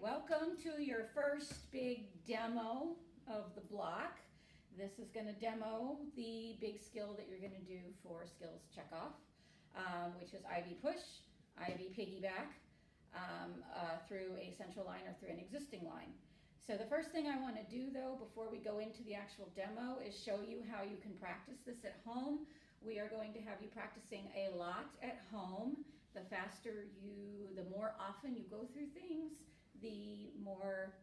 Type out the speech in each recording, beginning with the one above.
welcome to your first big demo of the block. This is going to demo the big skill that you're going to do for skills checkoff, which is IV push, IV piggyback through a central line or through an existing line. So the first thing I want to do though before we go into the actual demo is show you how you can practice this at home. We are going to have you practicing a lot at home. The more often you go through things, the more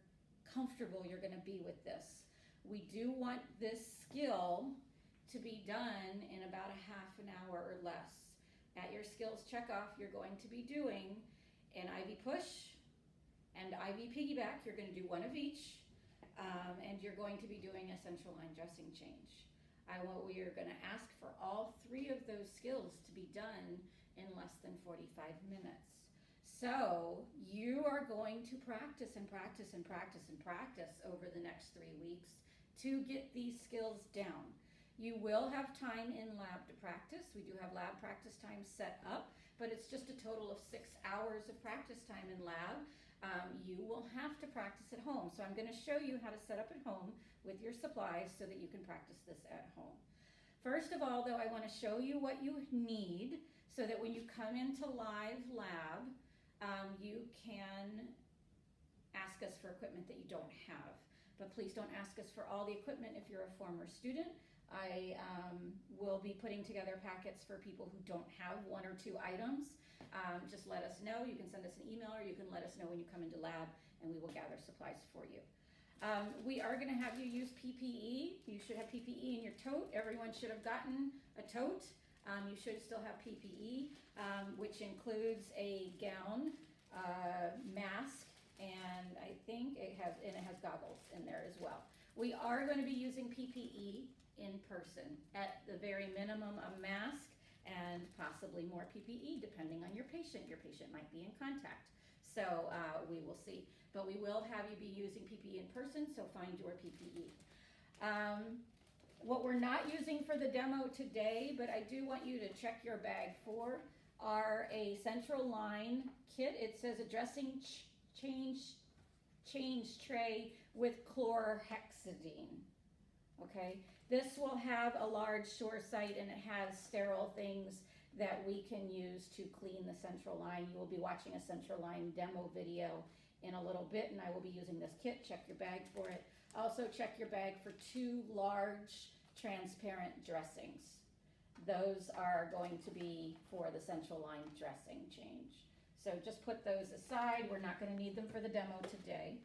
comfortable you're going to be with this. We do want this skill to be done in about a half an hour or less. At your skills checkoff, you're going to be doing an IV push and IV piggyback. You're going to do one of each, and you're going to be doing a central line dressing change. We are going to ask for all three of those skills to be done in less than 45 minutes. So you are going to practice and practice and practice and practice over the next 3 weeks to get these skills down. You will have time in lab to practice. We do have lab practice time set up, but it's just a total of 6 hours of practice time in lab. You will have to practice at home. So I'm going to show you how to set up at home with your supplies so that you can practice this at home. First of all, though, I want to show you what you need so that when you come into live lab, you can ask us for equipment that you don't have. But please don't ask us for all the equipment if you're a former student. I will be putting together packets for people who don't have 1 or 2 items. Just let us know. You can send us an email or you can let us know when you come into lab and we will gather supplies for you. We are going to have you use PPE. You should have PPE in your tote. Everyone should have gotten a tote. You should still have PPE, which includes a gown, mask, and I think it has goggles in there as well. We are going to be using PPE in person. At the very minimum, a mask and possibly more PPE depending on your patient. Your patient might be in contact. So we will see. But we will have you be using PPE in person, so find your PPE. What we're not using for the demo today, but I do want you to check your bag for, are a central line kit. It says a dressing change tray with chlorhexidine. Okay, this will have a large Sure site and it has sterile things that we can use to clean the central line. You will be watching a central line demo video in a little bit, and I will be using this kit. Check your bag for it. Also check your bag for 2 large transparent dressings. Those are going to be for the central line dressing change. So just put those aside. We're not going to need them for the demo today.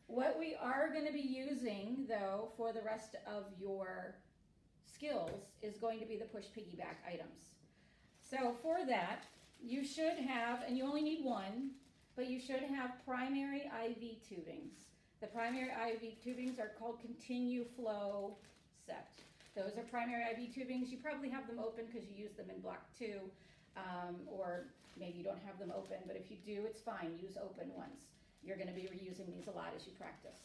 What we are going to be using, though, for the rest of your skills is going to be the push piggyback items. So for that, you should have, and you only need 1, but you should have primary IV tubings. The primary IV tubings are called Continue Flow Set. Those are primary IV tubings. You probably have them open because you use them in block 2, or maybe you don't have them open, but if you do, it's fine. Use open ones. You're going to be reusing these a lot as you practice.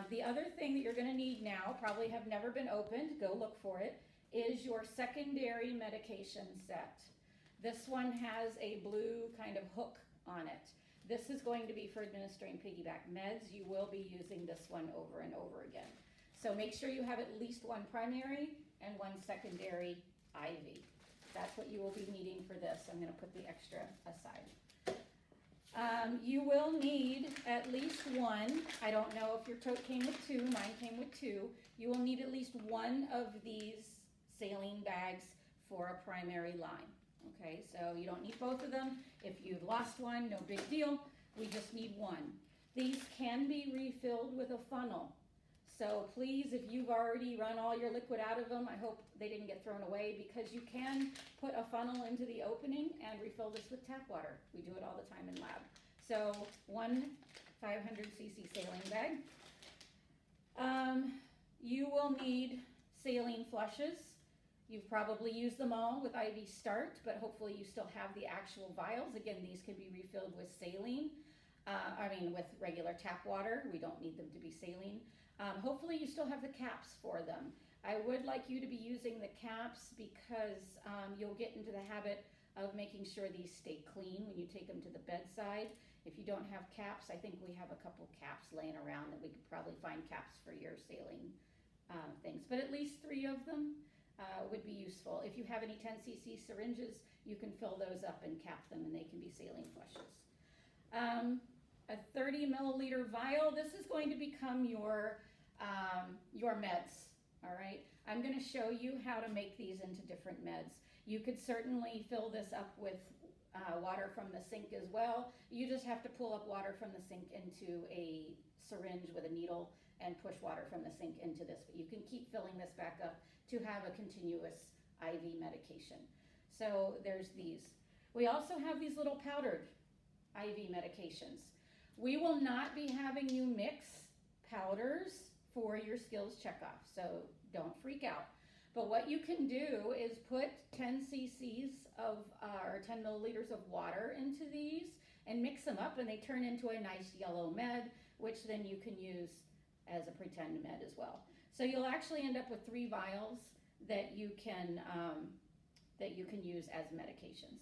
The other thing that you're going to need now, probably have never been opened, go look for it, is your secondary medication set. This one has a blue kind of hook on it. This is going to be for administering piggyback meds. You will be using this one over and over again. So make sure you have at least 1 primary and 1 secondary IV. That's what you will be needing for this. I'm going to put the extra aside. You will need at least 1. I don't know if your tote came with 2. Mine came with 2. You will need at least 1 of these saline bags for a primary line. Okay, so you don't need both of them. If you've lost one, no big deal. We just need 1. These can be refilled with a funnel. So please, if you've already run all your liquid out of them, I hope they didn't get thrown away, because you can put a funnel into the opening and refill this with tap water. We do it all the time in lab. So 1 500cc saline bag. You will need saline flushes. You've probably used them all with IV Start, but hopefully you still have the actual vials. Again, these can be refilled with saline. With regular tap water. We don't need them to be saline. Hopefully you still have the caps for them. I would like you to be using the caps because you'll get into the habit of making sure these stay clean when you take them to the bedside. If you don't have caps, I think we have a couple caps laying around that we could probably find caps for your saline things, but at least 3 of them would be useful. If you have any 10 cc syringes, you can fill those up and cap them, and they can be saline flushes. A 30 milliliter vial, this is going to become your meds, all right? I'm gonna show you how to make these into different meds. You could certainly fill this up with water from the sink as well. You just have to pull up water from the sink into a syringe with a needle and push water from the sink into this, but you can keep filling this back up to have a continuous IV medication. So there's these. We also have these little powdered IV medications. We will not be having you mix powders for your skills checkoff, so don't freak out. But what you can do is put 10 cc's of, or 10 milliliters of water into these and mix them up, and they turn into a nice yellow med, which then you can use as a pretend med as well. So you'll actually end up with 3 vials that you can use as medications.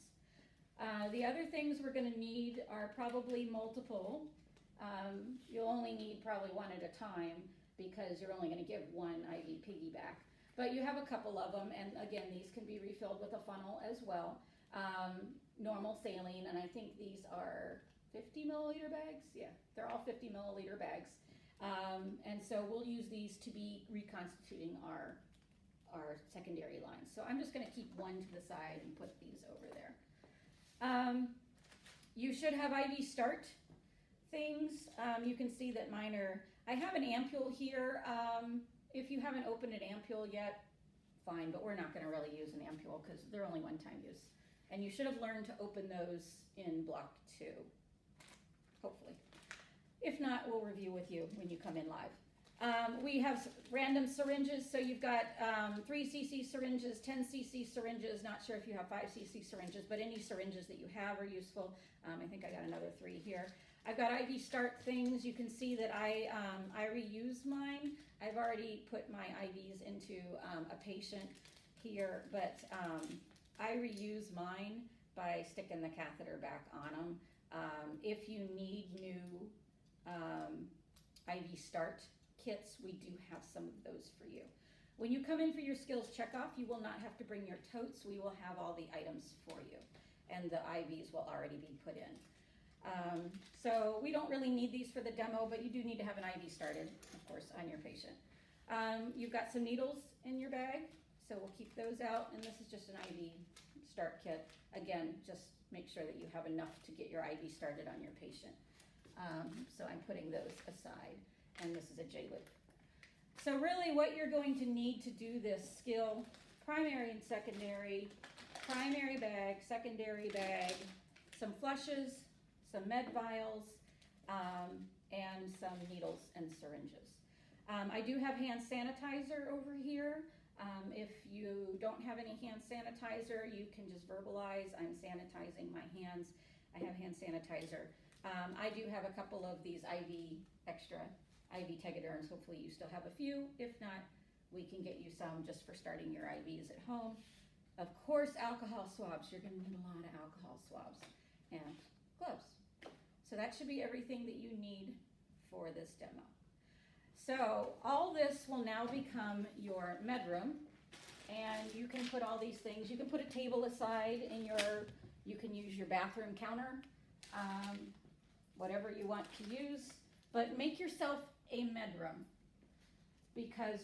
The other things we're going to need are probably multiple. You'll only need probably 1 at a time because you're only going to give 1 IV piggyback. But you have a couple of them, and again, these can be refilled with a funnel as well. Normal saline, and I think these are 50 milliliter bags. Yeah, they're all 50 milliliter bags. And so we'll use these to be reconstituting our secondary lines. So I'm just going to keep 1 to the side and put these over there. You should have IV start things. You can see that mine are, I have an ampule here. If you haven't opened an ampule yet, fine, but we're not going to really use an ampule because they're only one-time use. And you should have learned to open those in block 2, hopefully. If not, we'll review with you when you come in live. We have random syringes, so you've got 3 cc syringes, 10 cc syringes, not sure if you have 5 cc syringes, but any syringes that you have are useful. I think I got another 3 here. I've got IV start things. You can see that I reuse mine. I've already put my IVs into a patient here, but I reuse mine by sticking the catheter back on them. If you need new IV start kits, we do have some of those for you. When you come in for your skills checkoff, you will not have to bring your totes. We will have all the items for you, and the IVs will already be put in. So we don't really need these for the demo, but you do need to have an IV started, of course, on your patient. You've got some needles in your bag, so we'll keep those out, and this is just an IV start kit. Again, just make sure that you have enough to get your IV started on your patient. So I'm putting those aside, and this is a J-loop. So really what you're going to need to do this skill, primary and secondary bag, secondary bag, some flushes, some med vials, and some needles and syringes. I do have hand sanitizer over here. If you don't have any hand sanitizer, you can just verbalize, I'm sanitizing my hands. I have hand sanitizer. I do have a couple of these extra IV Tegaderms. Hopefully you still have a few. If not, we can get you some just for starting your IVs at home. Of course, alcohol swabs. You're going to need a lot of alcohol swabs and gloves. So that should be everything that you need for this demo. So all this will now become your med room, and you can put all these things. You can put a table aside in you can use your bathroom counter, whatever you want to use, but make yourself a med room, because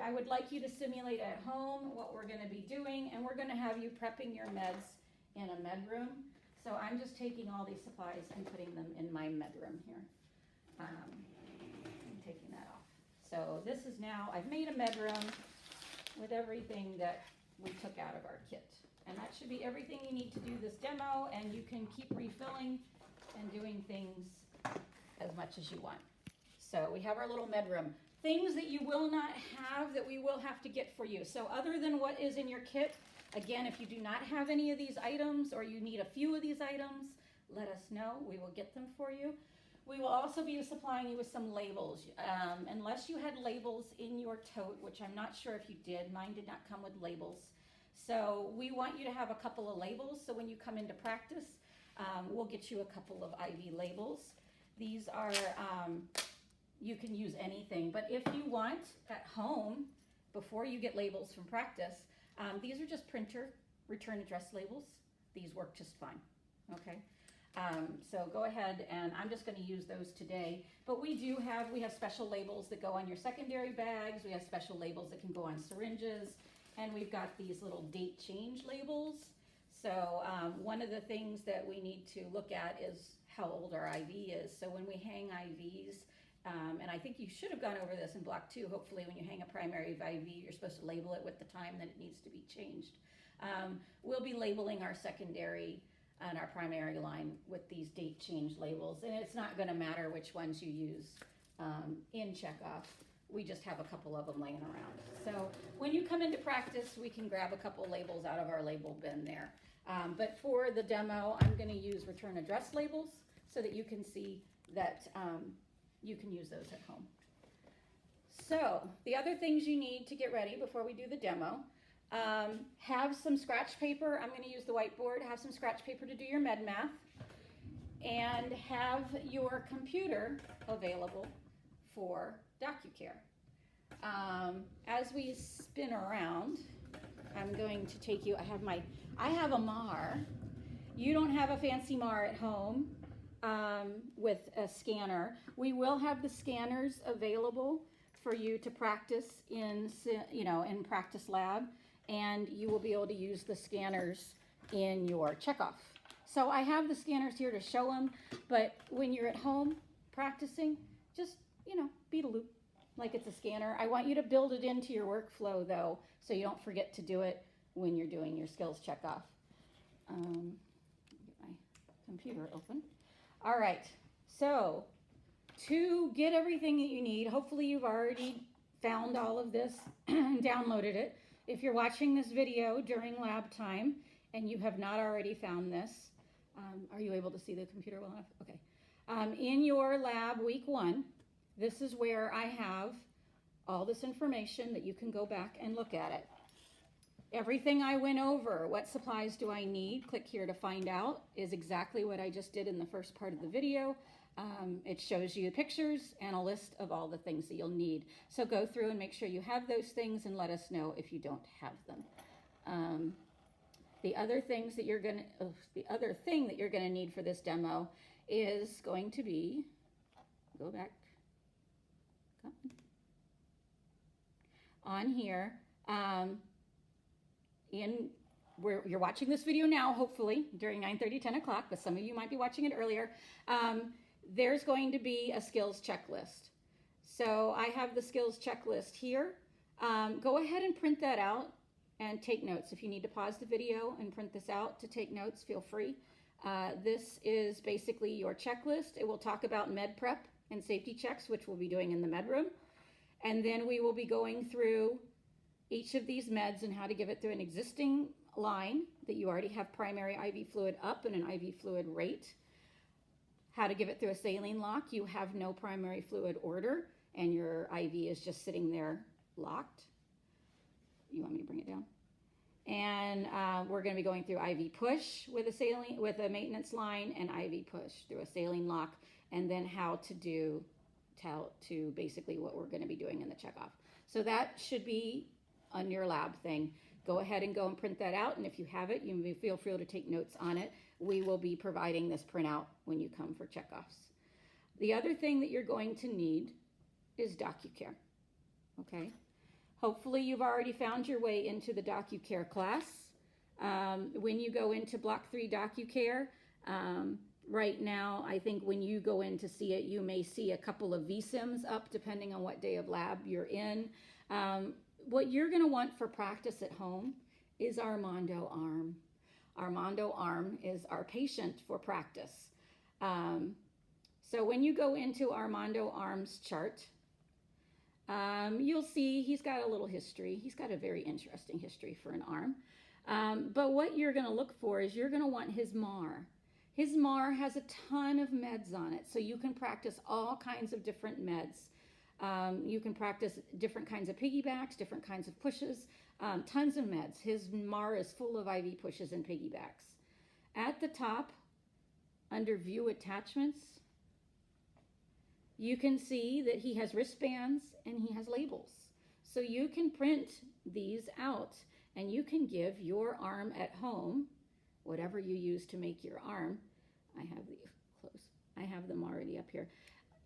I would like you to simulate at home what we're going to be doing, and we're going to have you prepping your meds in a med room. So I'm just taking all these supplies and putting them in my med room here. I'm taking that off. So this is now, I've made a med room with everything that we took out of our kit. And that should be everything you need to do this demo, and you can keep refilling and doing things as much as you want. So we have our little med room. Things that you will not have that we will have to get for you. So other than what is in your kit, again, if you do not have any of these items or you need a few of these items, let us know. We will get them for you. We will also be supplying you with some labels. Unless you had labels in your tote, which I'm not sure if you did. Mine did not come with labels. So we want you to have a couple of labels so when you come into practice, we'll get you a couple of IV labels. These are, you can use anything, but if you want at home, before you get labels from practice, these are just printer return address labels. These work just fine, okay? So go ahead, and I'm just gonna use those today. But we have special labels that go on your secondary bags. We have special labels that can go on syringes. And we've got these little date change labels. So one of the things that we need to look at is how old our IV is. So when we hang IVs, and I think you should have gone over this in block 2, hopefully when you hang a primary IV, you're supposed to label it with the time that it needs to be changed. We'll be labeling our secondary and our primary line with these date change labels, and it's not gonna matter which ones you use in checkoff. We just have a couple of them laying around. So when you come into practice, we can grab a couple labels out of our label bin there. But for the demo, I'm gonna use return address labels so that you can see that you can use those at home. So the other things you need to get ready before we do the demo, have some scratch paper. I'm gonna use the whiteboard. Have some scratch paper to do your med math, and have your computer available for DocuCare. As we spin around, I'm going to take you, I have a MAR. You don't have a fancy MAR at home with a scanner. We will have the scanners available for you to practice in practice lab, and you will be able to use the scanners in your checkoff. So I have the scanners here to show them, but when you're at home practicing, just, beat a loop like it's a scanner. I want you to build it into your workflow though, so you don't forget to do it when you're doing your skills checkoff. Get my computer open. All right, so to get everything that you need, hopefully you've already found all of this and downloaded it. If you're watching this video during lab time and you have not already found this, are you able to see the computer well enough? Okay. In your lab week 1, this is where I have all this information that you can go back and look at it. Everything I went over, what supplies do I need? Click here to find out, is exactly what I just did in the first part of the video. It shows you pictures and a list of all the things that you'll need. So go through and make sure you have those things and let us know if you don't have them. The other thing that you're gonna need for this demo is going to be, go back, on here, where you're watching this video now, hopefully during 9:30, 10 o'clock, but some of you might be watching it earlier. There's going to be a skills checklist. So I have the skills checklist here. Go ahead and print that out and take notes. If you need to pause the video and print this out to take notes, feel free. This is basically your checklist. It will talk about med prep and safety checks, which we'll be doing in the med room. And then we will be going through each of these meds and how to give it through an existing line that you already have primary IV fluid up and an IV fluid rate. How to give it through a saline lock. You have no primary fluid order and your IV is just sitting there locked. You want me to bring it down? And we're going to be going through IV push with a maintenance line, and IV push through a saline lock, and then how to basically what we're going to be doing in the checkoff. So that should be on your lab thing. Go ahead and go and print that out, and if you have it, you feel free to take notes on it. We will be providing this printout when you come for checkoffs. The other thing that you're going to need is DocuCare, okay? Hopefully you've already found your way into the DocuCare class. When you go into Block 3 DocuCare, right now, I think when you go in to see it, you may see a couple of VSIMs up depending on what day of lab you're in. What you're gonna want for practice at home is Armando Arm. Armando Arm is our patient for practice. So when you go into Armando Arm's chart, you'll see he's got a little history. He's got a very interesting history for an arm. But what you're gonna look for is you're gonna want his MAR. His MAR has a ton of meds on it, so you can practice all kinds of different meds. You can practice different kinds of piggybacks, different kinds of pushes, tons of meds. His MAR is full of IV pushes and piggybacks. At the top, under view attachments, you can see that he has wristbands and he has labels. So you can print these out and you can give your arm at home, whatever you use to make your arm. I have these close. I have them already up here.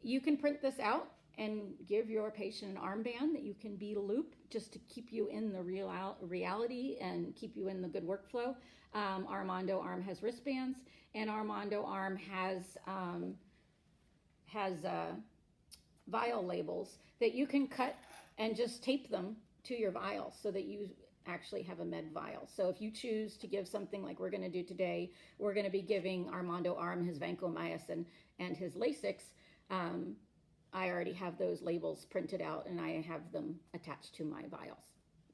You can print this out and give your patient an armband that you can bead a loop just to keep you in the reality and keep you in the good workflow. Armando Arm has wristbands, and Armando Arm has vial labels that you can cut and just tape them to your vial so that you actually have a med vial. So if you choose to give something like we're going to do today, we're going to be giving Armando Arm his vancomycin and his Lasix. I already have those labels printed out and I have them attached to my vials.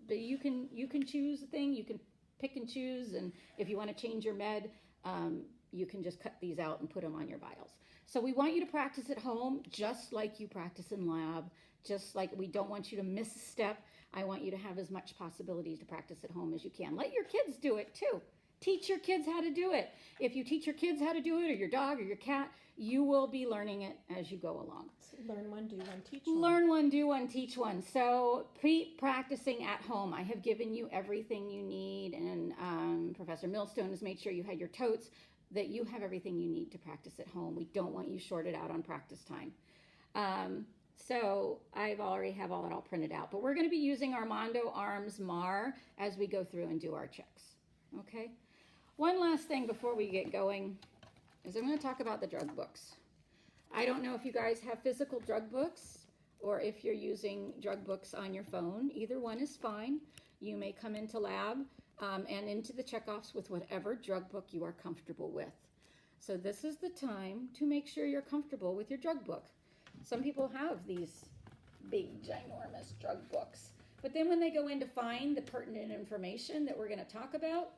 But you can choose a thing, you can pick and choose, and if you want to change your med, you can just cut these out and put them on your vials. So we want you to practice at home just like you practice in lab, just like we don't want you to miss a step. I want you to have as much possibilities to practice at home as you can. Let your kids do it too. Teach your kids how to do it. If you teach your kids how to do it, or your dog or your cat, you will be learning it as you go along. So learn one, do one, teach one. Learn one, do one, teach one. So practicing at home. I have given you everything you need, and Professor Millstone has made sure you had your totes, that you have everything you need to practice at home. We don't want you shorted out on practice time. So I've already have all that all printed out, but we're going to be using Armando Arm's MAR as we go through and do our checks. Okay. One last thing before we get going is I'm going to talk about the drug books. I don't know if you guys have physical drug books or if you're using drug books on your phone. Either one is fine. You may come into lab and into the checkoffs with whatever drug book you are comfortable with. So this is the time to make sure you're comfortable with your drug book. Some people have these big, ginormous drug books, but then when they go in to find the pertinent information that we're going to talk about,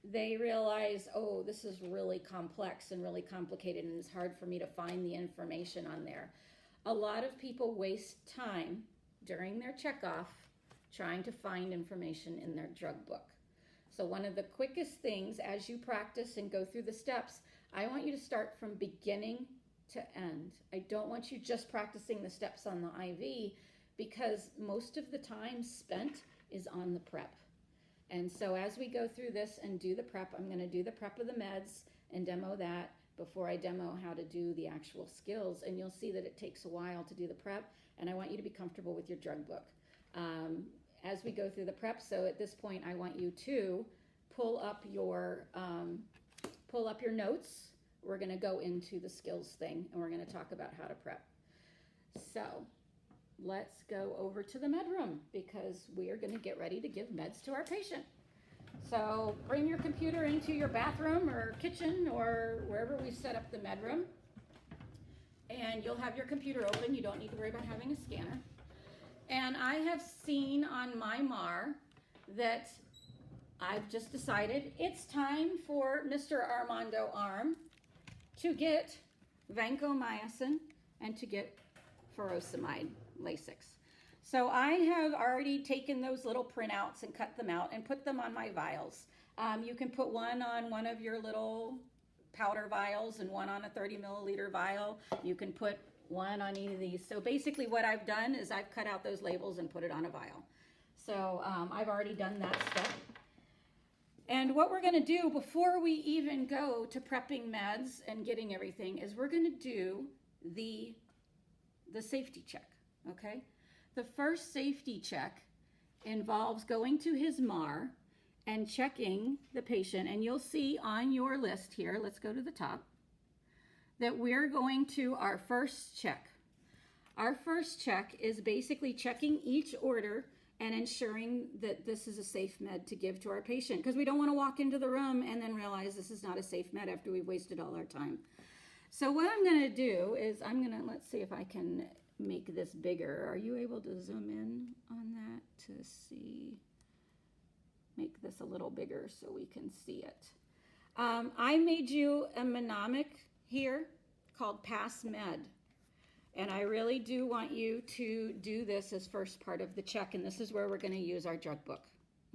they realize, oh, this is really complex and really complicated, and it's hard for me to find the information on there. A lot of people waste time during their checkoff trying to find information in their drug book. So one of the quickest things as you practice and go through the steps, I want you to start from beginning to end. I don't want you just practicing the steps on the IV, because most of the time spent is on the prep. And so as we go through this and do the prep, I'm going to do the prep of the meds and demo that before I demo how to do the actual skills. And you'll see that it takes a while to do the prep, and I want you to be comfortable with your drug book as we go through the prep. So at this point, I want you to pull up your notes. We're going to go into the skills thing, and we're going to talk about how to prep. So let's go over to the med room, because we are going to get ready to give meds to our patient. So bring your computer into your bathroom or kitchen or wherever we set up the med room, and you'll have your computer open. You don't need to worry about having a scanner. And I have seen on my MAR that I've just decided it's time for Mr. Armando Arm to get vancomycin and to get furosemide Lasix. So I have already taken those little printouts and cut them out and put them on my vials. You can put one on one of your little powder vials and one on a 30 milliliter vial. You can put one on any of these. So basically what I've done is I've cut out those labels and put it on a vial. So I've already done that step. And what we're going to do before we even go to prepping meds and getting everything is we're going to do the safety check, okay? The first safety check involves going to his MAR and checking the patient. And you'll see on your list here, let's go to the top, that we're going to our first check. Our first check is basically checking each order and ensuring that this is a safe med to give to our patient, because we don't want to walk into the room and then realize this is not a safe med after we've wasted all our time. So what I'm going to do is let's see if I can make this bigger. Are you able to zoom in on that to see? Make this a little bigger so we can see it. I made you a mnemonic here called Pass Med. And I really do want you to do this as first part of the check, and this is where we're going to use our drug book,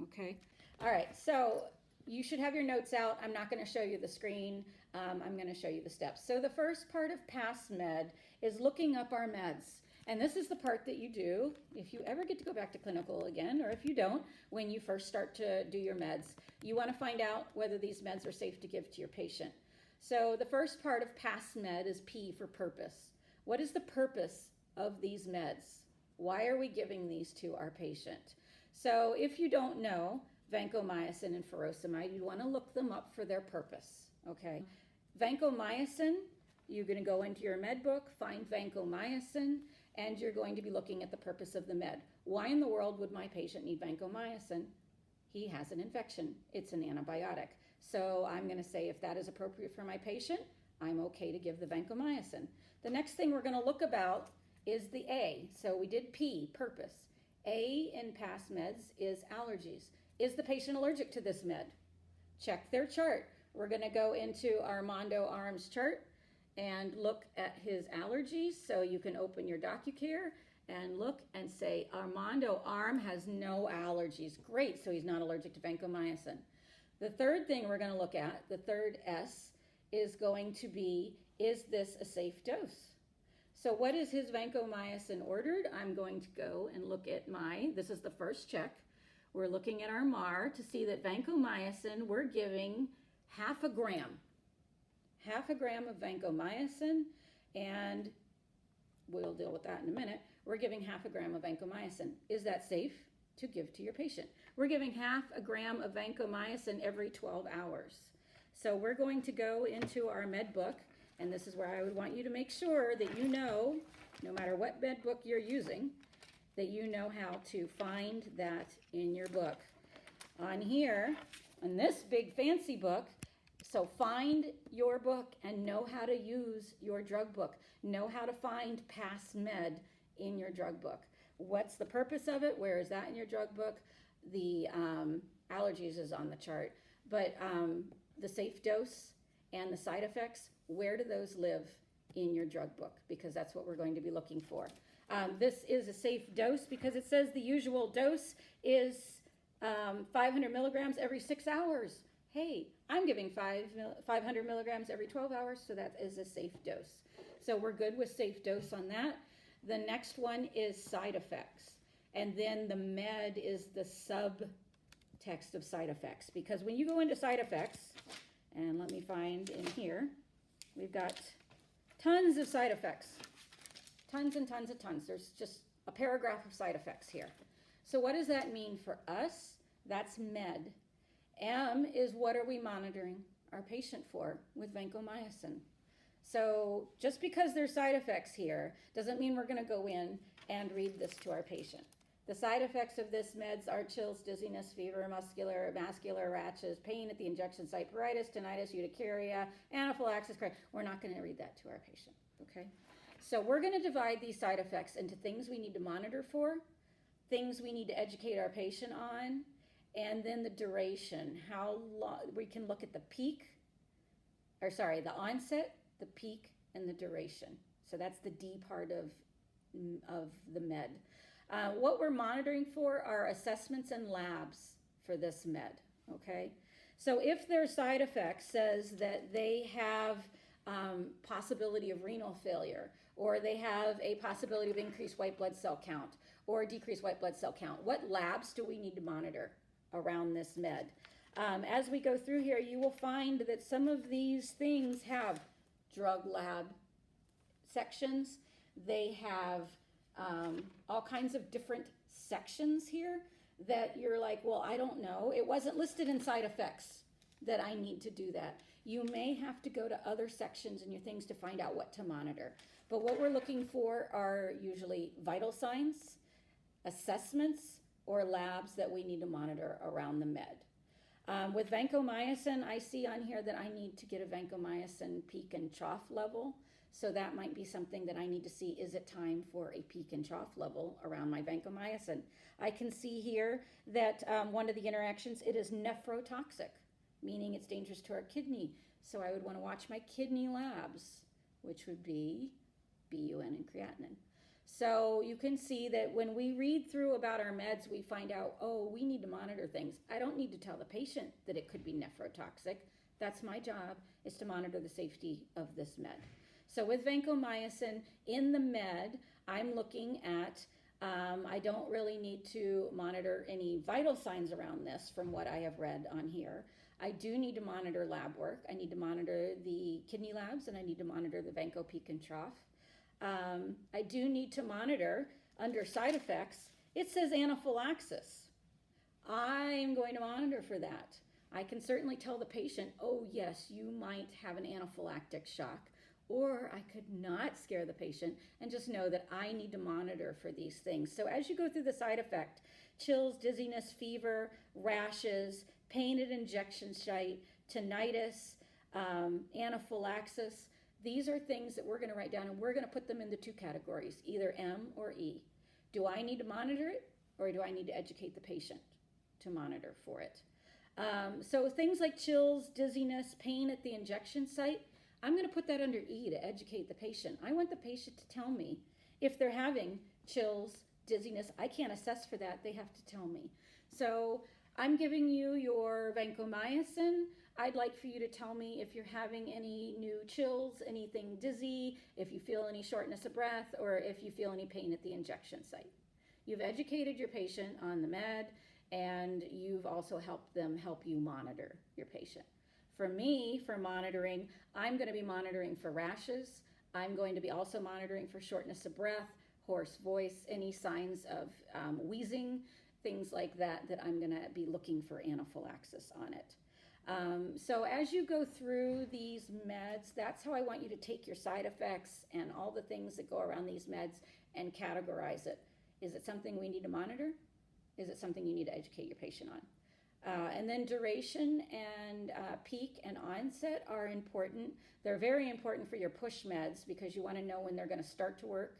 okay? All right, so you should have your notes out. I'm not going to show you the screen. I'm going to show you the steps. So the first part of Pass Med is looking up our meds. And this is the part that you do if you ever get to go back to clinical again, or if you don't, when you first start to do your meds. You want to find out whether these meds are safe to give to your patient. So the first part of Pass Med is P for purpose. What is the purpose of these meds? Why are we giving these to our patient? So if you don't know vancomycin and furosemide, you want to look them up for their purpose, okay? Vancomycin, you're going to go into your med book, find vancomycin, and you're going to be looking at the purpose of the med. Why in the world would my patient need vancomycin? He has an infection. It's an antibiotic. So I'm going to say if that is appropriate for my patient, I'm okay to give the vancomycin. The next thing we're going to look about is the A. So we did P, purpose. A in Pass Meds is allergies. Is the patient allergic to this med? Check their chart. We're going to go into Armando Arm's chart and look at his allergies. So you can open your DocuCare and look and say, Armando Arm has no allergies. Great, so he's not allergic to vancomycin. The third thing we're going to look at, the third S, is going to be, is this a safe dose? So what is his vancomycin ordered? I'm going to go and look at this is the first check. We're looking at our MAR to see that vancomycin, we're giving half a gram of vancomycin, and we'll deal with that in a minute. We're giving half a gram of vancomycin. Is that safe to give to your patient? We're giving half a gram of vancomycin every 12 hours. So we're going to go into our med book, and this is where I would want you to make sure that you know, no matter what med book you're using, that you know how to find that in your book. On here, on this big fancy book, so find your book and know how to use your drug book. Know how to find Pass Med in your drug book. What's the purpose of it? Where is that in your drug book? The allergies is on the chart. But the safe dose and the side effects, where do those live in your drug book? Because that's what we're going to be looking for. This is a safe dose because it says the usual dose is 500 milligrams every 6 hours. Hey, I'm giving 500 milligrams every 12 hours, so that is a safe dose. So we're good with safe dose on that. The next one is side effects. And then the med is the subtext of side effects. Because when you go into side effects, and let me find in here, we've got tons of side effects. Tons and tons and tons. There's just a paragraph of side effects here. So what does that mean for us? That's med. M is what are we monitoring our patient for with vancomycin. So just because there's side effects here doesn't mean we're going to go in and read this to our patient. The side effects of this meds are chills, dizziness, fever, muscular, mascular rashes, pain at the injection site, pruritus, tinnitus, urticaria, anaphylaxis. We're not going to read that to our patient, okay? So we're going to divide these side effects into things we need to monitor for, things we need to educate our patient on, and then the duration, how long we can look at the onset, the peak, and the duration. So that's the D part of the med. What we're monitoring for are assessments and labs for this med, okay? So if their side effect says that they have possibility of renal failure, or they have a possibility of increased white blood cell count, or decreased white blood cell count, what labs do we need to monitor around this med? As we go through here, you will find that some of these things have drug lab sections. They have all kinds of different sections here that you're like, well, I don't know. It wasn't listed in side effects that I need to do that. You may have to go to other sections in your things to find out what to monitor. But what we're looking for are usually vital signs, assessments, or labs that we need to monitor around the med. With vancomycin, I see on here that I need to get a vancomycin peak and trough level. So that might be something that I need to see, is it time for a peak and trough level around my vancomycin? I can see here that one of the interactions, it is nephrotoxic, meaning it's dangerous to our kidney. So I would want to watch my kidney labs, which would be BUN and creatinine. So you can see that when we read through about our meds, we find out, oh, we need to monitor things. I don't need to tell the patient that it could be nephrotoxic. That's my job, is to monitor the safety of this med. So with vancomycin in the med, I'm looking at, I don't really need to monitor any vital signs around this from what I have read on here. I do need to monitor lab work. I need to monitor the kidney labs, and I need to monitor the vanco peak and trough. I do need to monitor under side effects. It says anaphylaxis. I'm going to monitor for that. I can certainly tell the patient, oh yes, you might have an anaphylactic shock. Or I could not scare the patient and just know that I need to monitor for these things. So as you go through the side effect, chills, dizziness, fever, rashes, pain at injection site, tinnitus, anaphylaxis, these are things that we're going to write down, and we're going to put them into two categories, either M or E. Do I need to monitor it, or do I need to educate the patient to monitor for it? So things like chills, dizziness, pain at the injection site, I'm going to put that under E, to educate the patient. I want the patient to tell me if they're having chills, dizziness. I can't assess for that. They have to tell me. So I'm giving you your vancomycin. I'd like for you to tell me if you're having any new chills, anything dizzy, if you feel any shortness of breath, or if you feel any pain at the injection site. You've educated your patient on the med, and you've also helped them help you monitor your patient. For me, for monitoring, I'm going to be monitoring for rashes. I'm going to be also monitoring for shortness of breath, hoarse voice, any signs of wheezing, things like that, that I'm going to be looking for anaphylaxis on it. So as you go through these meds, that's how I want you to take your side effects and all the things that go around these meds and categorize it. Is it something we need to monitor? Is it something you need to educate your patient on? And then duration and peak and onset are important. They're very important for your push meds because you want to know when they're going to start to work,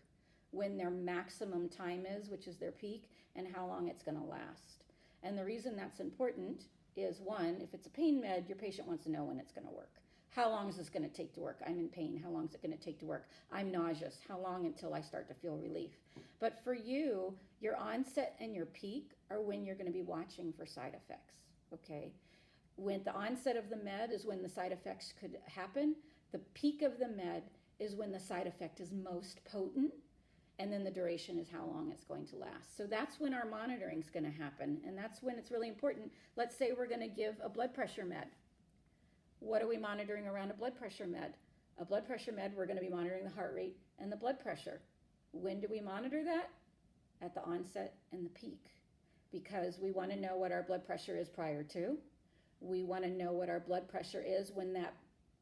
when their maximum time is, which is their peak, and how long it's going to last. And the reason that's important is, one, if it's a pain med, your patient wants to know when it's going to work. How long is this going to take to work? I'm in pain. How long is it going to take to work? I'm nauseous. How long until I start to feel relief? But for you, your onset and your peak are when you're going to be watching for side effects, okay? When the onset of the med is when the side effects could happen. The peak of the med is when the side effect is most potent, and then the duration is how long it's going to last. So that's when our monitoring is going to happen, and that's when it's really important. Let's say we're going to give a blood pressure med. What are we monitoring around a blood pressure med? A blood pressure med, we're going to be monitoring the heart rate and the blood pressure. When do we monitor that? At the onset and the peak, because we want to know what our blood pressure is prior to. We want to know what our blood pressure is when that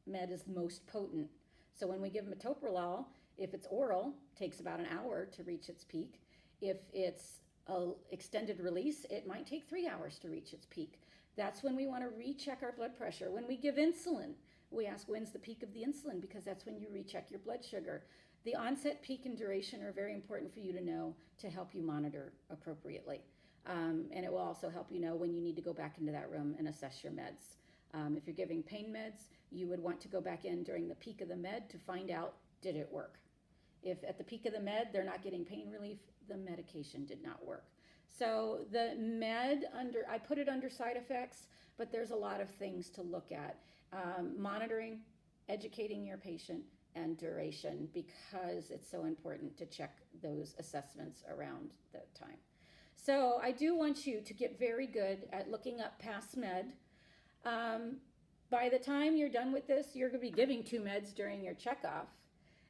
med is most potent. So when we give metoprolol, if it's oral, it takes about an hour to reach its peak. If it's an extended release, it might take 3 hours to reach its peak. That's when we want to recheck our blood pressure. When we give insulin, we ask when's the peak of the insulin, because that's when you recheck your blood sugar. The onset, peak, and duration are very important for you to know to help you monitor appropriately. And it will also help you know when you need to go back into that room and assess your meds. If you're giving pain meds, you would want to go back in during the peak of the med to find out, did it work? If at the peak of the med they're not getting pain relief, the medication did not work. So the med, I put it under side effects, but there's a lot of things to look at. Monitoring, educating your patient, and duration, because it's so important to check those assessments around the time. So I do want you to get very good at looking up past med. By the time you're done with this, you're going to be giving 2 meds during your checkoff.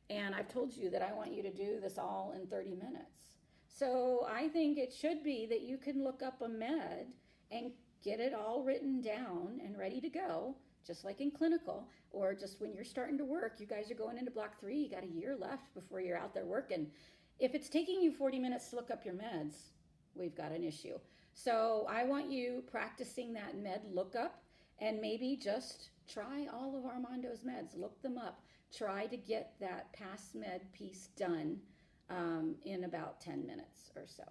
And I've told you that I want you to do this all in 30 minutes. So I think it should be that you can look up a med and get it all written down and ready to go, just like in clinical, or just when you're starting to work. You guys are going into block 3, you got a year left before you're out there working. If it's taking you 40 minutes to look up your meds, we've got an issue. So I want you practicing that med lookup, and maybe just try all of Armando's meds, look them up. Try to get that past med piece done in about 10 minutes or so.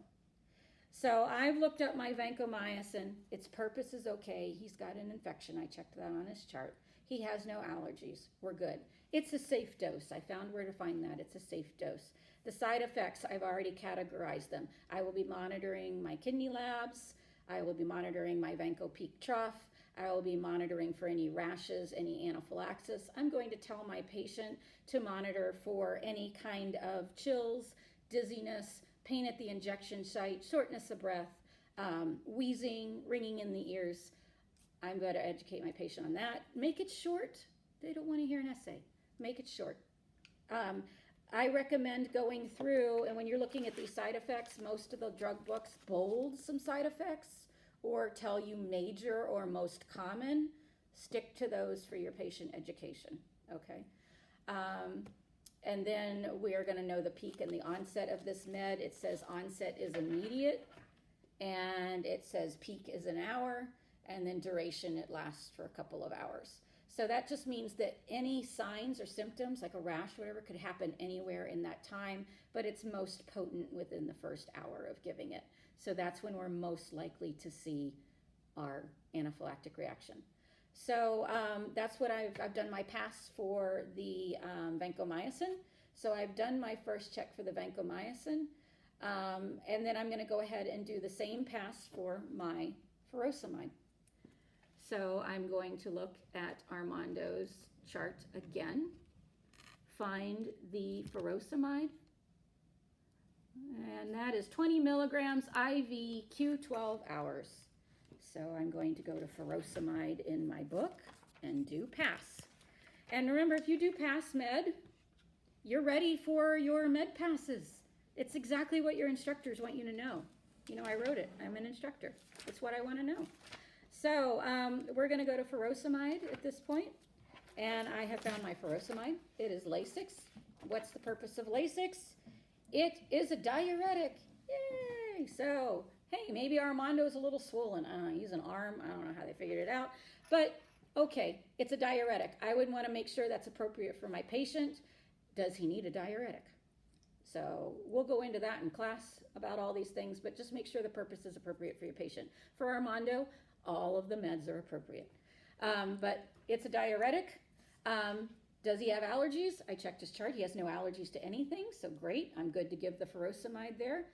So I've looked up my vancomycin. Its purpose is okay. He's got an infection. I checked that on his chart. He has no allergies. We're good. It's a safe dose. I found where to find that. It's a safe dose. The side effects, I've already categorized them. I will be monitoring my kidney labs. I will be monitoring my vanco peak trough. I will be monitoring for any rashes, any anaphylaxis. I'm going to tell my patient to monitor for any kind of chills, dizziness, pain at the injection site, shortness of breath, wheezing, ringing in the ears. I'm going to educate my patient on that. Make it short. They don't want to hear an essay. Make it short. I recommend going through, and when you're looking at these side effects, most of the drug books bold some side effects or tell you major or most common. Stick to those for your patient education, okay? And then we are going to know the peak and the onset of this med. It says onset is immediate, and it says peak is an hour, and then duration, it lasts for a couple of hours. So that just means that any signs or symptoms, like a rash, whatever, could happen anywhere in that time, but it's most potent within the first hour of giving it. So that's when we're most likely to see our anaphylactic reaction. So that's what I've done my pass for the vancomycin. So I've done my first check for the vancomycin, and then I'm going to go ahead and do the same pass for my furosemide. So I'm going to look at Armando's chart again, find the furosemide, and that is 20 milligrams IV Q12 hours. So I'm going to go to furosemide in my book and do pass. And remember, if you do pass med, you're ready for your med passes. It's exactly what your instructors want you to know. You know, I wrote it. I'm an instructor. It's what I want to know. So we're going to go to furosemide at this point, and I have found my furosemide. It is Lasix. What's the purpose of Lasix? It is a diuretic. Yay! So, hey, maybe Armando's a little swollen. I don't know, he's an arm. I don't know how they figured it out. But, okay, it's a diuretic. I would want to make sure that's appropriate for my patient. Does he need a diuretic? So we'll go into that in class about all these things, but just make sure the purpose is appropriate for your patient. For Armando, all of the meds are appropriate. But it's a diuretic. Does he have allergies? I checked his chart. He has no allergies to anything, so great. I'm good to give the furosemide there.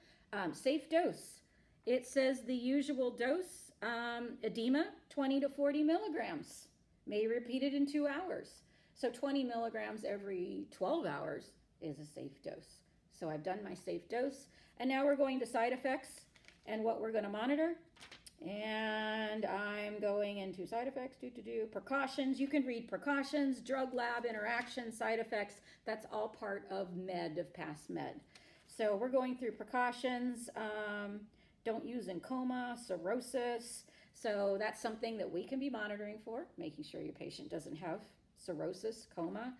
Safe dose. It says the usual dose, edema, 20 to 40 milligrams. May repeat it in 2 hours. So 20 milligrams every 12 hours is a safe dose. So I've done my safe dose. And now we're going to side effects and what we're going to monitor. And I'm going into side effects, precautions. You can read precautions, drug lab interaction, side effects. That's all part of med, of past med. So we're going through precautions. Don't use in coma, cirrhosis. So that's something that we can be monitoring for, making sure your patient doesn't have cirrhosis, coma.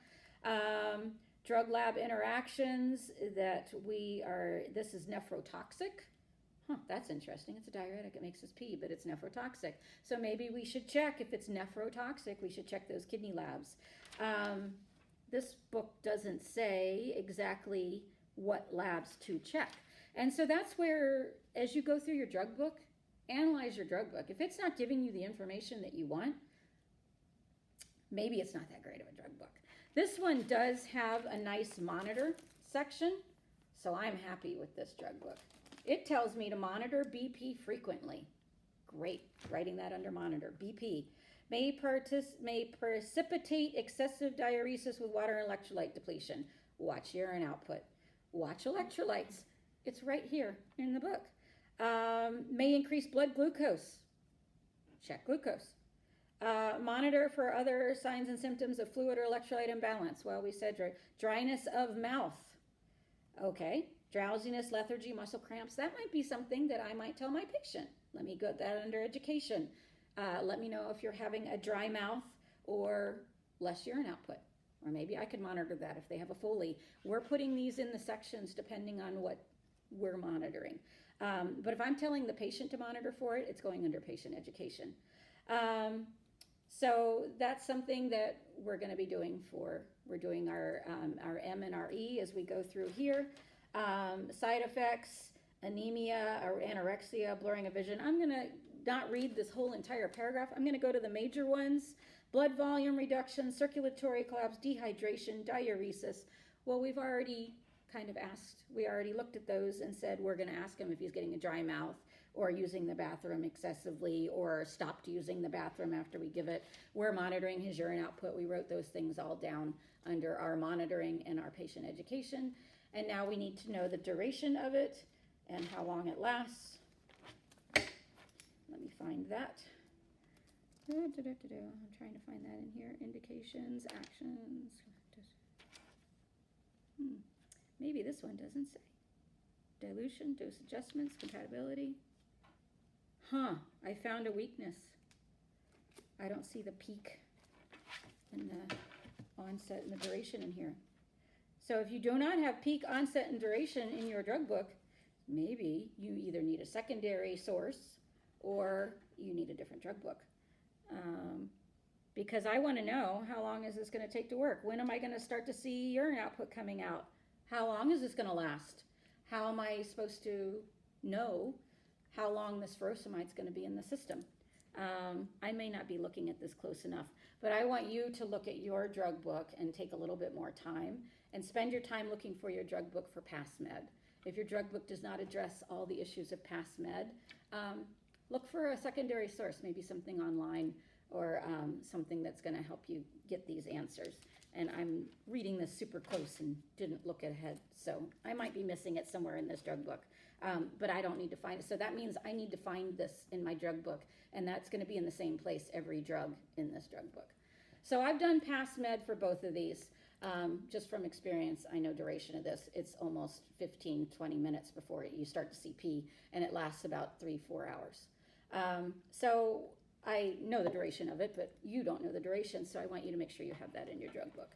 Drug lab interactions that this is nephrotoxic. That's interesting. It's a diuretic. It makes us pee, but it's nephrotoxic. So maybe we should check if it's nephrotoxic. We should check those kidney labs. This book doesn't say exactly what labs to check. And so that's where, as you go through your drug book, analyze your drug book. If it's not giving you the information that you want, maybe it's not that great of a drug book. This one does have a nice monitor section, so I'm happy with this drug book. It tells me to monitor BP frequently. Great, writing that under monitor. BP may precipitate excessive diuresis with water and electrolyte depletion. Watch urine output. Watch electrolytes. It's right here in the book. May increase blood glucose. Check glucose. Monitor for other signs and symptoms of fluid or electrolyte imbalance. Well, we said dryness of mouth. Okay. Drowsiness, lethargy, muscle cramps. That might be something that I might tell my patient. Let me get that under education. Let me know if you're having a dry mouth or less urine output. Or maybe I could monitor that if they have a Foley. We're putting these in the sections depending on what we're monitoring. But if I'm telling the patient to monitor for it, it's going under patient education. So that's something that we're going to be doing we're doing our M and our E as we go through here. Side effects, anemia or anorexia, blurring of vision. I'm going to not read this whole entire paragraph. I'm going to go to the major ones. Blood volume reduction, circulatory collapse, dehydration, diuresis. Well, we've already kind of asked, we already looked at those and said we're going to ask him if he's getting a dry mouth or using the bathroom excessively or stopped using the bathroom after we give it. We're monitoring his urine output. We wrote those things all down under our monitoring and our patient education. And now we need to know the duration of it and how long it lasts. Let me find that. I'm trying to find that in here. Indications, actions. Maybe this one doesn't say. Dilution, dose adjustments, compatibility. I found a weakness. I don't see the peak and the onset and the duration in here. So if you do not have peak, onset, and duration in your drug book, maybe you either need a secondary source or you need a different drug book. Because I want to know, how long is this going to take to work? When am I going to start to see urine output coming out? How long is this going to last? How am I supposed to know how long this furosemide is going to be in the system? I may not be looking at this close enough, but I want you to look at your drug book and take a little bit more time and spend your time looking for your drug book for PassMed. If your drug book does not address all the issues of PassMed, look for a secondary source, maybe something online or something that's going to help you get these answers. And I'm reading this super close and didn't look ahead, so I might be missing it somewhere in this drug book, but I don't need to find it. So that means I need to find this in my drug book, and that's going to be in the same place every drug in this drug book. So I've done PassMed for both of these. Just from experience, I know duration of this. It's almost 15, 20 minutes before you start to see pee, and it lasts about 3-4 hours. So I know the duration of it, but you don't know the duration, so I want you to make sure you have that in your drug book.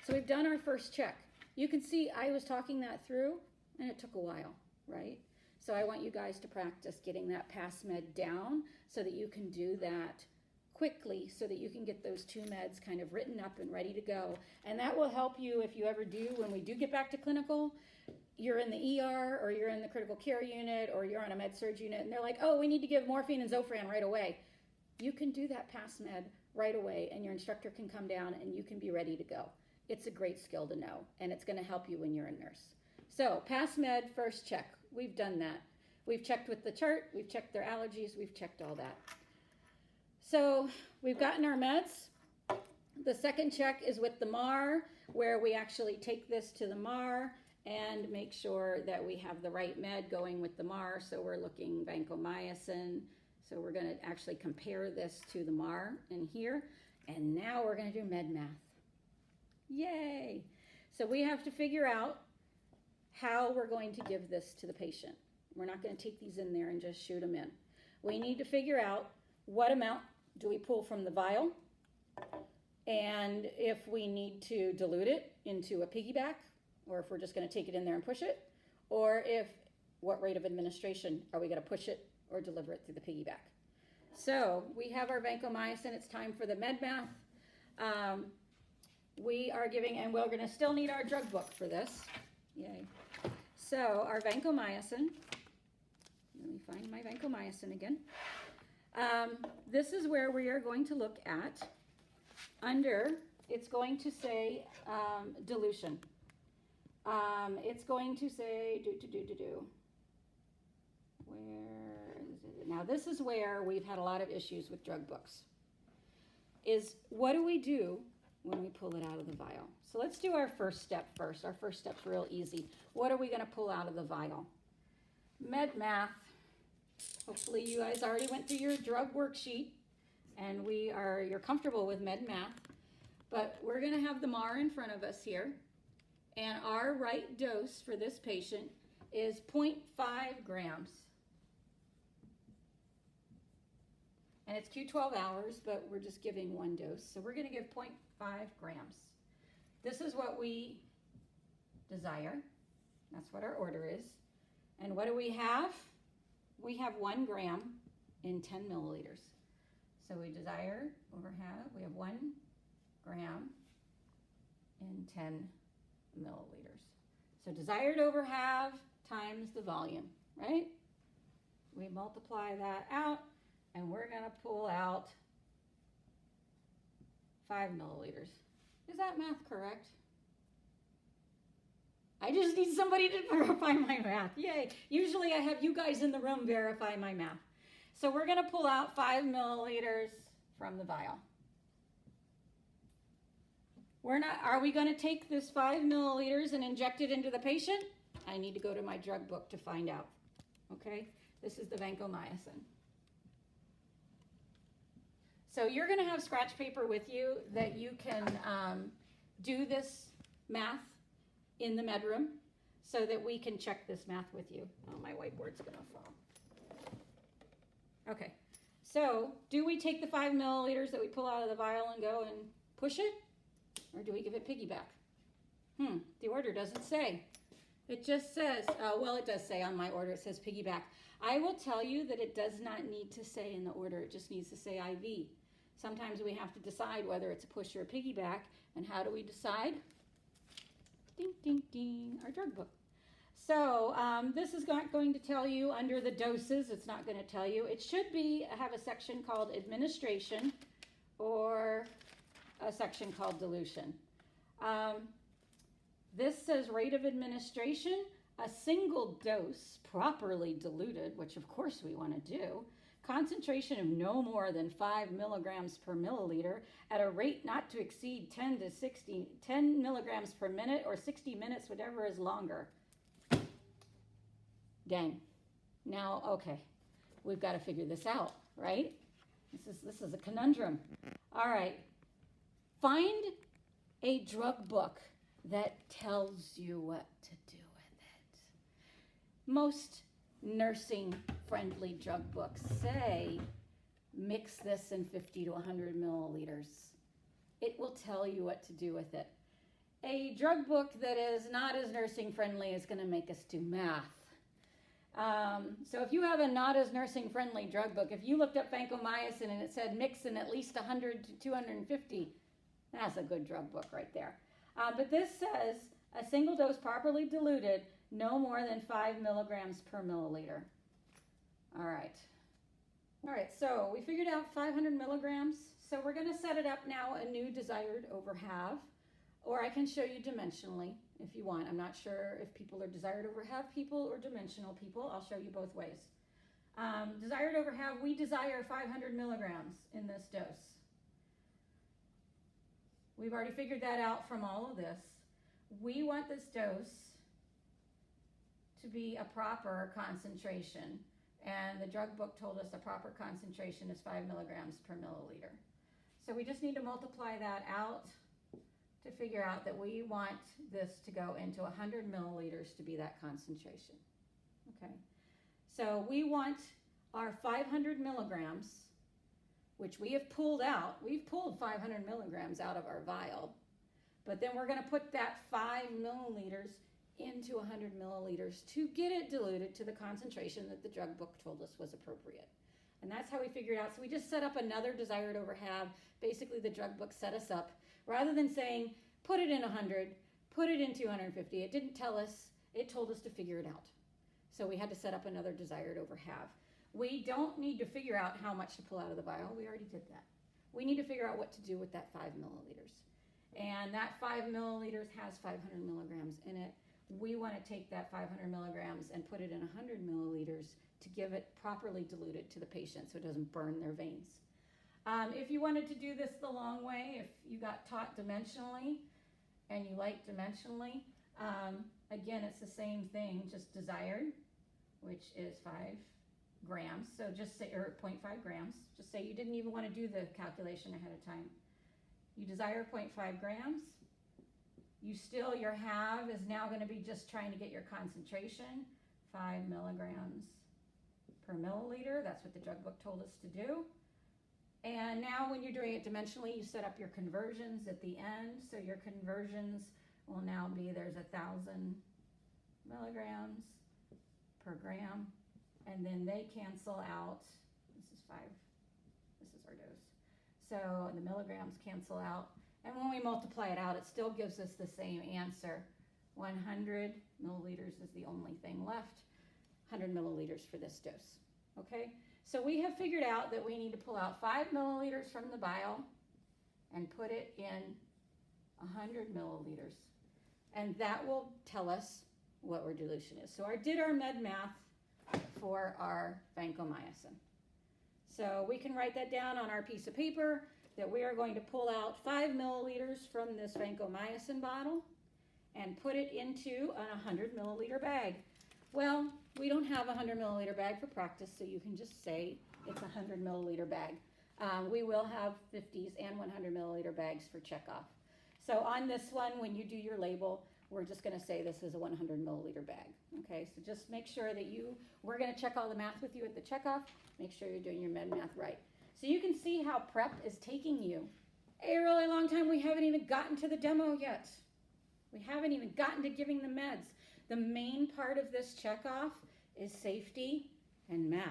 So we've done our first check. You can see I was talking that through, and it took a while, right? So I want you guys to practice getting that PassMed down so that you can do that quickly, so that you can get those 2 meds kind of written up and ready to go. And that will help you if you ever do, when we do get back to clinical, you're in the ER or you're in the critical care unit or you're on a med surg unit and they're like, oh, we need to give morphine and Zofran right away. You can do that PassMed right away and your instructor can come down and you can be ready to go. It's a great skill to know, and it's going to help you when you're a nurse. So PassMed first check, we've done that. We've checked with the chart, we've checked their allergies, we've checked all that. So we've gotten our meds. The second check is with the MAR, where we actually take this to the MAR and make sure that we have the right med going with the MAR. So we're looking vancomycin. So we're going to actually compare this to the MAR in here. And now we're going to do med math. Yay! So we have to figure out how we're going to give this to the patient. We're not going to take these in there and just shoot them in. We need to figure out what amount do we pull from the vial, and if we need to dilute it into a piggyback, or if we're just going to take it in there and push it, or what rate of administration are we going to push it or deliver it through the piggyback. So we have our vancomycin. It's time for the med math. We are giving, and we're going to still need our drug book for this. Yay. So our vancomycin, let me find my vancomycin again. This is where we are going to look at under, it's going to say dilution. It's going to say where is it? Now this is where we've had a lot of issues with drug books. Is what do we do when we pull it out of the vial? So let's do our first step first. Our first step's real easy. What are we going to pull out of the vial? Med math. Hopefully you guys already went through your drug worksheet and you're comfortable with med math, but we're going to have the MAR in front of us here, and our right dose for this patient is 0.5 grams. And it's Q12 hours, but we're just giving 1 dose. So we're going to give 0.5 grams. This is what we desire. That's what our order is. And what do we have? We have 1 gram in 10 milliliters. So we desire we have 1 gram in 10 milliliters. So desired over have times the volume, right? We multiply that out, and we're going to pull out 5 milliliters. Is that math correct? I just need somebody to verify my math. Yay. Usually I have you guys in the room verify my math. So we're going to pull out 5 milliliters from the vial. Are we going to take this 5 milliliters and inject it into the patient? I need to go to my drug book to find out. Okay, this is the vancomycin. So you're going to have scratch paper with you that you can do this math in the med room so that we can check this math with you. Oh, my whiteboard's going to fall. Okay, so do we take the 5 milliliters that we pull out of the vial and go and push it? Or do we give it piggyback? The order doesn't say. It just says, well, it does say on my order, it says piggyback. I will tell you that it does not need to say in the order, it just needs to say IV. Sometimes we have to decide whether it's a push or a piggyback, and how do we decide? Ding, ding, ding, our drug book. So this is not going to tell you under the doses, it's not going to tell you. It should have a section called administration or a section called dilution. This says rate of administration, a single dose properly diluted, which of course we want to do, concentration of no more than 5 milligrams per milliliter at a rate not to exceed 10 milligrams per minute or 60 minutes, whatever is longer. Dang. Now, okay, we've got to figure this out, right? This is a conundrum. All right. Find a drug book that tells you what to do with it. Most nursing-friendly drug books say mix this in 50 to 100 milliliters. It will tell you what to do with it. A drug book that is not as nursing-friendly is going to make us do math. So if you have a not as nursing-friendly drug book, if you looked up vancomycin and it said mix in at least 100 to 250, that's a good drug book right there. But this says a single dose properly diluted, no more than 5 milligrams per milliliter. All right, so we figured out 500 milligrams. So we're going to set it up now, a new desired over have, or I can show you dimensionally if you want. I'm not sure if people are desired over have people or dimensional people. I'll show you both ways. Desired over have, we desire 500 milligrams in this dose. We've already figured that out from all of this. We want this dose to be a proper concentration, and the drug book told us a proper concentration is 5 milligrams per milliliter. So we just need to multiply that out to figure out that we want this to go into 100 milliliters to be that concentration. Okay, so we want our 500 milligrams, which we have pulled out. We've pulled 500 milligrams out of our vial, but then we're going to put that 5 milliliters into 100 milliliters to get it diluted to the concentration that the drug book told us was appropriate. And that's how we figured out. So we just set up another desired over have. Basically, the drug book set us up. Rather than saying, put it in 100, put it in 250, it didn't tell us. It told us to figure it out. So we had to set up another desired over have. We don't need to figure out how much to pull out of the vial. We already did that. We need to figure out what to do with that 5 milliliters. And that 5 milliliters has 500 milligrams in it. We want to take that 500 milligrams and put it in 100 milliliters to give it properly diluted to the patient so it doesn't burn their veins. If you wanted to do this the long way, if you got taught dimensionally and you like dimensionally, again, it's the same thing, just desired, which is 5 grams. So just say, or 0.5 grams. Just say you didn't even want to do the calculation ahead of time. You desire 0.5 grams. Your have is now going to be just trying to get your concentration, 5 milligrams per milliliter. That's what the drug book told us to do. And now when you're doing it dimensionally, you set up your conversions at the end. So your conversions will now be, there's 1,000 milligrams per gram. And then they cancel out, this is 5, this is our dose. So the milligrams cancel out. And when we multiply it out, it still gives us the same answer. 100 milliliters is the only thing left. 100 milliliters for this dose, okay? So we have figured out that we need to pull out 5 milliliters from the vial and put it in 100 milliliters. and that will tell us what our dilution is. So I did our med math for our vancomycin. So we can write that down on our piece of paper that we are going to pull out 5 milliliters from this vancomycin bottle and put it into a 100 milliliter bag. Well, we don't have a 100 milliliter bag for practice, so you can just say it's a 100 milliliter bag. We will have 50s and 100 milliliter bags for checkoff. So on this one, when you do your label, we're just gonna say this is a 100 milliliter bag. Okay, so just make sure that we're gonna check all the math with you at the checkoff. Make sure you're doing your med math right. So you can see how prep is taking you a really long time. We haven't even gotten to the demo yet. We haven't even gotten to giving the meds. The main part of this checkoff is safety and math.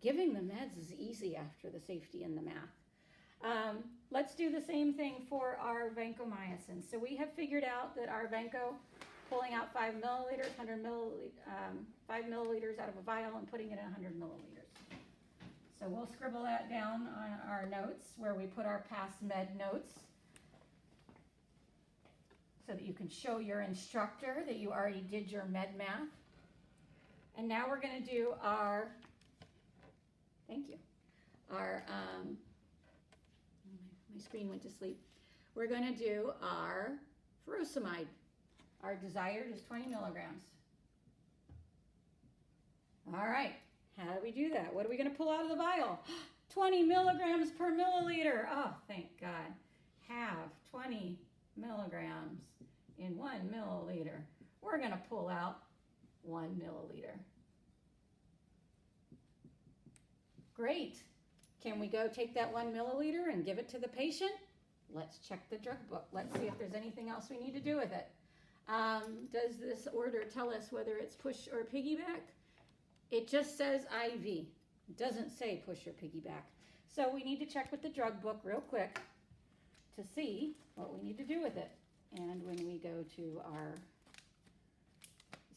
Giving the meds is easy after the safety and the math. Let's do the same thing for our vancomycin. So we have figured out that our vanco, pulling out 5 milliliters, 5 milliliters out of a vial and putting it in 100 milliliters. So we'll scribble that down on our notes where we put our past med notes so that you can show your instructor that you already did your med math. And now we're going to do our, thank you, our, my screen went to sleep. We're going to do our furosemide. Our desired is 20 milligrams. All right, how do we do that? What are we going to pull out of the vial? 20 milligrams per milliliter. Oh, thank God. Have 20 milligrams in 1 milliliter. We're going to pull out 1 milliliter. Great. Can we go take that 1 milliliter and give it to the patient? Let's check the drug book. Let's see if there's anything else we need to do with it. Does this order tell us whether it's push or piggyback? It just says IV. It doesn't say push or piggyback. So we need to check with the drug book real quick to see what we need to do with it. And when we go to our,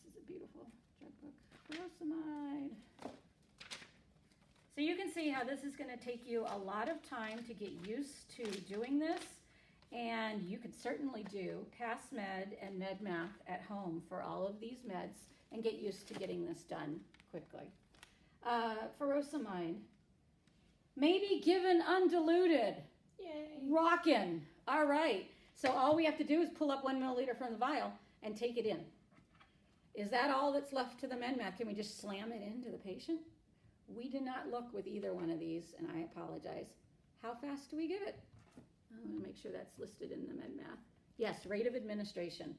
this is a beautiful drug book, furosemide. So you can see how this is going to take you a lot of time to get used to doing this. And you could certainly do past med and med math at home for all of these meds and get used to getting this done quickly. Furosemide, maybe given undiluted. Yay. Rockin'. All right. So all we have to do is pull up 1 milliliter from the vial and take it in. Is that all that's left to the med math? Can we just slam it into the patient? We did not look with either one of these, and I apologize. How fast do we give it? I'm going to make sure that's listed in the med math. Yes, rate of administration.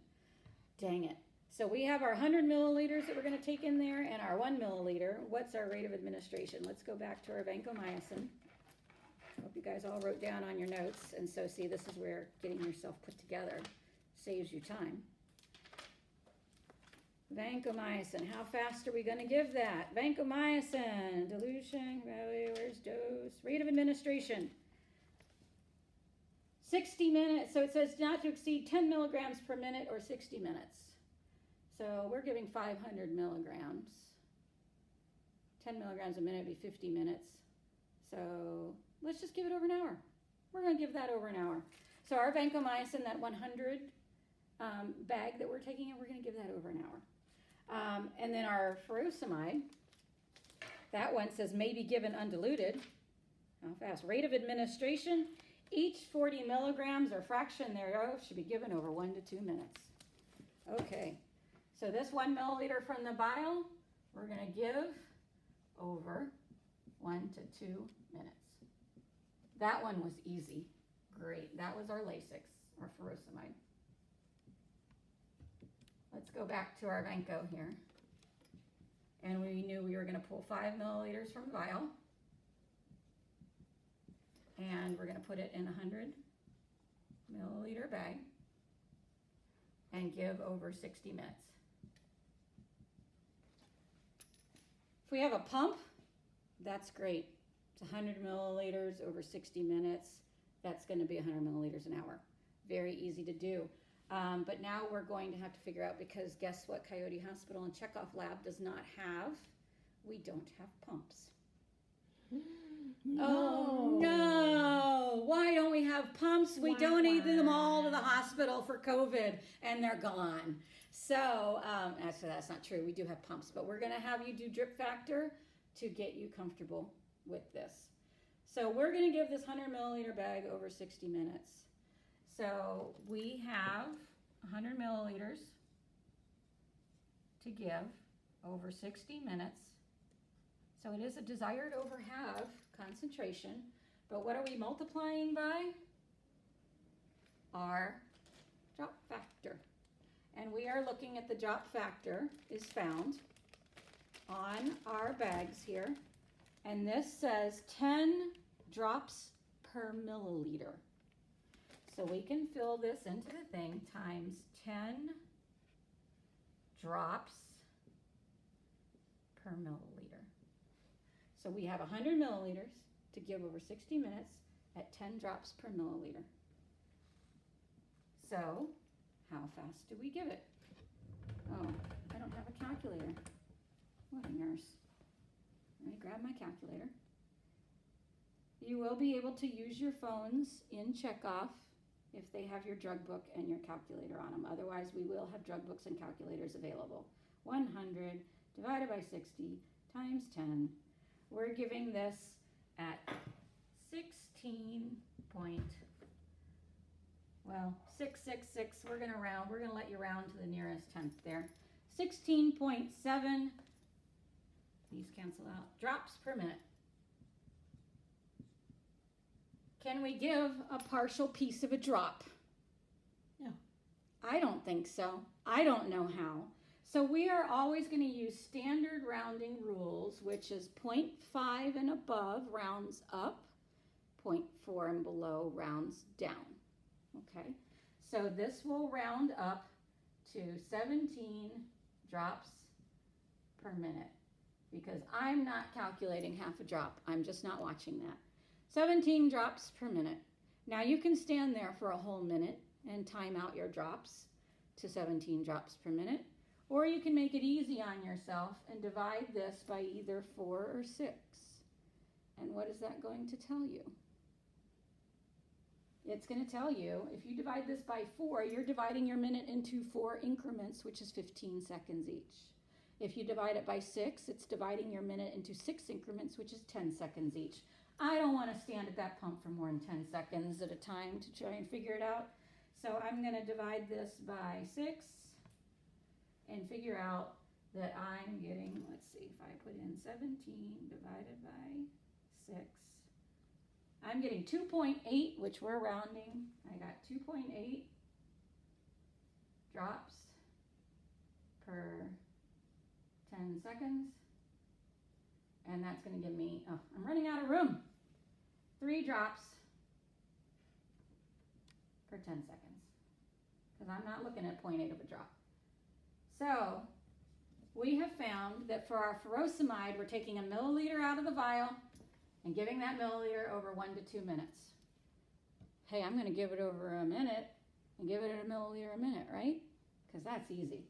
Dang it. So we have our 100 milliliters that we're going to take in there and our 1 milliliter. What's our rate of administration? Let's go back to our vancomycin. Hope you guys all wrote down on your notes. And so see, this is where getting yourself put together saves you time. Vancomycin, how fast are we going to give that? Vancomycin, dilution, value, where's dose? Rate of administration. 60 minutes, so it says not to exceed 10 milligrams per minute or 60 minutes. So we're giving 500 milligrams. 10 milligrams a minute would be 50 minutes. So let's just give it over an hour. We're going to give that over an hour. So our vancomycin, that 100 bag that we're taking in, we're going to give that over an hour. And then our furosemide, that one says may be given undiluted. How fast? Rate of administration, each 40 milligrams or fraction thereof should be given over 1 to 2 minutes. Okay, so this 1 milliliter from the vial, we're going to give over 1 to 2 minutes. That one was easy. Great. That was our Lasix, our furosemide. Let's go back to our Vanco here. And we knew we were going to pull 5 milliliters from the vial. And we're going to put it in a 100 milliliter bag and give over 60 minutes. If we have a pump, that's great. It's 100 milliliters over 60 minutes. That's going to be 100 milliliters an hour. Very easy to do. But now we're going to have to figure out, because guess what Coyote Hospital and Checkoff Lab does not have? We don't have pumps. Oh no! Why don't we have pumps? We donated them all to the hospital for COVID and they're gone. So, actually, that's not true. We do have pumps, but we're going to have you do drip factor to get you comfortable with this. So, we're going to give this 100 milliliter bag over 60 minutes. So, we have 100 milliliters to give over 60 minutes. So, it is a desired over half concentration, but what are we multiplying by? Our drop factor. And we are looking at the drop factor is found on our bags here. And this says 10 drops per milliliter. So we can fill this into the thing times 10 drops per milliliter. So we have 100 milliliters to give over 60 minutes at 10 drops per milliliter. So how fast do we give it? Oh, I don't have a calculator. What a nurse. Let me grab my calculator. You will be able to use your phones in checkoff if they have your drug book and your calculator on them. Otherwise, we will have drug books and calculators available. 100 divided by 60 times 10. We're giving this at 666. We're going to round. We're going to let you round to the nearest tenth there. 16.7. These cancel out. Drops per minute. Can we give a partial piece of a drop? No. I don't think so. I don't know how. So we are always going to use standard rounding rules, which is 0.5 and above rounds up, 0.4 and below rounds down. Okay, so this will round up to 17 drops per minute because I'm not calculating half a drop. I'm just not watching that. 17 drops per minute. Now you can stand there for a whole minute and time out your drops to 17 drops per minute. Or you can make it easy on yourself and divide this by either 4 or 6. And what is that going to tell you? It's going to tell you, if you divide this by 4, you're dividing your minute into 4 increments, which is 15 seconds each. If you divide it by 6, it's dividing your minute into 6 increments, which is 10 seconds each. I don't want to stand at that pump for more than 10 seconds at a time to try and figure it out. So I'm going to divide this by 6. And figure out that I'm getting, let's see, if I put in 17 divided by 6, I'm getting 2.8, which we're rounding. I got 2.8 drops per 10 seconds. And that's going to give me, oh, I'm running out of room. 3 drops per 10 seconds. Because I'm not looking at 0.8 of a drop. So, we have found that for our furosemide, we're taking a milliliter out of the vial and giving that milliliter over 1 to 2 minutes. Hey, I'm going to give it over a minute and give it a milliliter a minute, right? Because that's easy.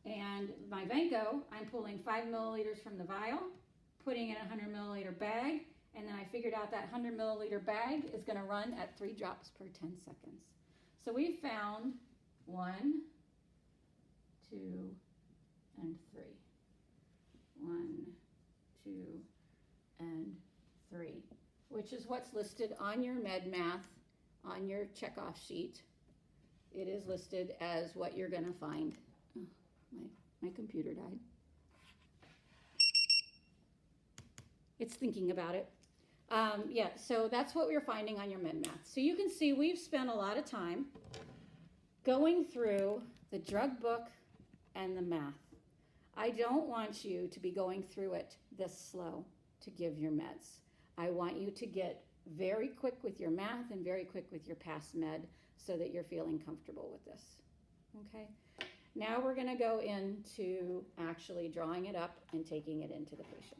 And my Vanco, I'm pulling 5 milliliters from the vial, putting in a 100 milliliter bag, and then I figured out that 100 milliliter bag is going to run at 3 drops per 10 seconds. So we found 1, 2, and 3. 1, 2, and 3, which is what's listed on your med math, on your checkoff sheet. It is listed as what you're going to find. Oh, my computer died. It's thinking about it. Yeah, so that's what we're finding on your med math. So you can see we've spent a lot of time going through the drug book and the math. I don't want you to be going through it this slow to give your meds. I want you to get very quick with your math and very quick with your past med so that you're feeling comfortable with this. Okay? Now we're going to go into actually drawing it up and taking it into the patient.